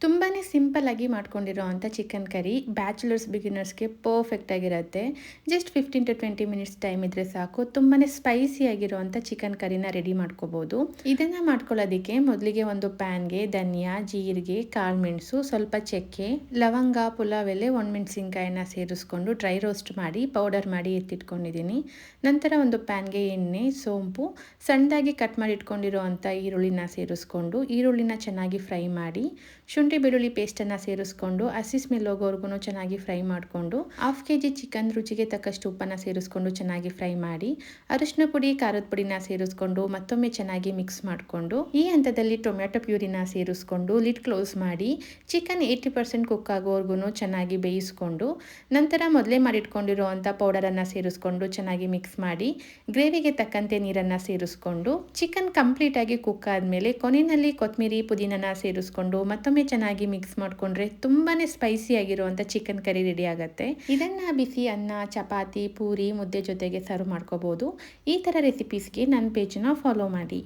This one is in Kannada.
ತುಂಬಾ ಸಿಂಪಲ್ಲಾಗಿ ಮಾಡ್ಕೊಂಡಿರೋವಂಥ ಚಿಕನ್ ಕರಿ ಬ್ಯಾಚುಲರ್ಸ್ ಬಿಗಿನರ್ಸ್ಗೆ ಪರ್ಫೆಕ್ಟ್ ಆಗಿರುತ್ತೆ. ಜಸ್ಟ್ 15 to 20 ಮಿನಿಟ್ಸ್ ಟೈಮ್ ಇದ್ದರೆ ಸಾಕು. ತುಂಬಾ ಸ್ಪೈಸಿಯಾಗಿರೋವಂಥ ಚಿಕನ್ ಕರಿನ ರೆಡಿ ಮಾಡ್ಕೋಬೋದು. ಇದನ್ನು ಮಾಡ್ಕೊಳ್ಳೋದಕ್ಕೆ ಮೊದಲಿಗೆ ಒಂದು ಪ್ಯಾನ್ಗೆ ಧನಿಯಾ, ಜೀರಿಗೆ, ಕಾಳುಮೆಣಸು, ಸ್ವಲ್ಪ ಚಕ್ಕೆ, ಲವಂಗ, ಪುಲಾವ್ ಎಲೆ, ಒಣಮೆಣಸಿನ್ಕಾಯಿನ ಸೇರಿಸ್ಕೊಂಡು ಡ್ರೈ ರೋಸ್ಟ್ ಮಾಡಿ ಪೌಡರ್ ಮಾಡಿ ಎತ್ತಿಟ್ಕೊಂಡಿದ್ದೀನಿ. ನಂತರ ಒಂದು ಪ್ಯಾನ್ಗೆ ಎಣ್ಣೆ, ಸೋಂಪು, ಸಣ್ಣದಾಗಿ ಕಟ್ ಮಾಡಿ ಇಟ್ಕೊಂಡಿರೋವಂಥ ಈರುಳ್ಳಿನ ಸೇರಿಸ್ಕೊಂಡು ಈರುಳ್ಳಿನ ಚೆನ್ನಾಗಿ ಫ್ರೈ ಮಾಡಿ, ಶುಂಠಿ ಬೆಳ್ಳುಳ್ಳಿ ಪೇಸ್ಟನ್ನು ಸೇರಿಸ್ಕೊಂಡು ಹಸಿ ಸ್ಮೆಲ್ ಹೋಗೋವರೆಗೂ ಚೆನ್ನಾಗಿ ಫ್ರೈ ಮಾಡಿಕೊಂಡು, 1/2 kg ಚಿಕನ್ ರುಚಿಗೆ ತಕ್ಕಷ್ಟು ಉಪ್ಪನ್ನು ಸೇರಿಸ್ಕೊಂಡು ಚೆನ್ನಾಗಿ ಫ್ರೈ ಮಾಡಿ, ಅರಿಶಿನ ಪುಡಿ, ಖಾರದ ಪುಡಿನ ಸೇರಿಸ್ಕೊಂಡು ಮತ್ತೊಮ್ಮೆ ಚೆನ್ನಾಗಿ ಮಿಕ್ಸ್ ಮಾಡಿಕೊಂಡು, ಈ ಹಂತದಲ್ಲಿ ಟೊಮ್ಯಾಟೊ ಪ್ಯೂರಿನ ಸೇರಿಸ್ಕೊಂಡು ಲಿಡ್ ಕ್ಲೋಸ್ ಮಾಡಿ ಚಿಕನ್ 80% ಕುಕ್ ಆಗೋವರೆಗೂ ಚೆನ್ನಾಗಿ ಬೇಯಿಸ್ಕೊಂಡು, ನಂತರ ಮೊದಲೇ ಮಾಡಿಟ್ಕೊಂಡಿರುವಂಥ ಪೌಡರನ್ನು ಸೇರಿಸ್ಕೊಂಡು ಚೆನ್ನಾಗಿ ಮಿಕ್ಸ್ ಮಾಡಿ ಗ್ರೇವಿಗೆ ತಕ್ಕಂತೆ ನೀರನ್ನು ಸೇರಿಸ್ಕೊಂಡು, ಚಿಕನ್ ಕಂಪ್ಲೀಟಾಗಿ ಕುಕ್ ಆದಮೇಲೆ ಕೊನೆಯಲ್ಲಿ ಕೊತ್ತಂಬರಿ, ಪುದೀನನ ಸೇರಿಸ್ಕೊಂಡು ಮತ್ತೊಮ್ಮೆ ಚೆನ್ನಾಗಿ ಮಿಕ್ಸ್ ಮಾಡಿಕೊಂಡ್ರೆ ತುಂಬಾ ಸ್ಪೈಸಿ ಆಗಿರುವಂಥ ಚಿಕನ್ ಕರಿ ರೆಡಿ ಆಗುತ್ತೆ. ಇದನ್ನು ಬಿಸಿ ಅನ್ನ, ಚಪಾತಿ, ಪೂರಿ, ಮುದ್ದೆ ಜೊತೆಗೆ ಸರ್ವ್ ಮಾಡ್ಕೋಬೋದು. ಈ ಥರ ರೆಸಿಪೀಸ್ಗೆ ನನ್ನ ಪೇಜನ್ನು ಫಾಲೋ ಮಾಡಿ.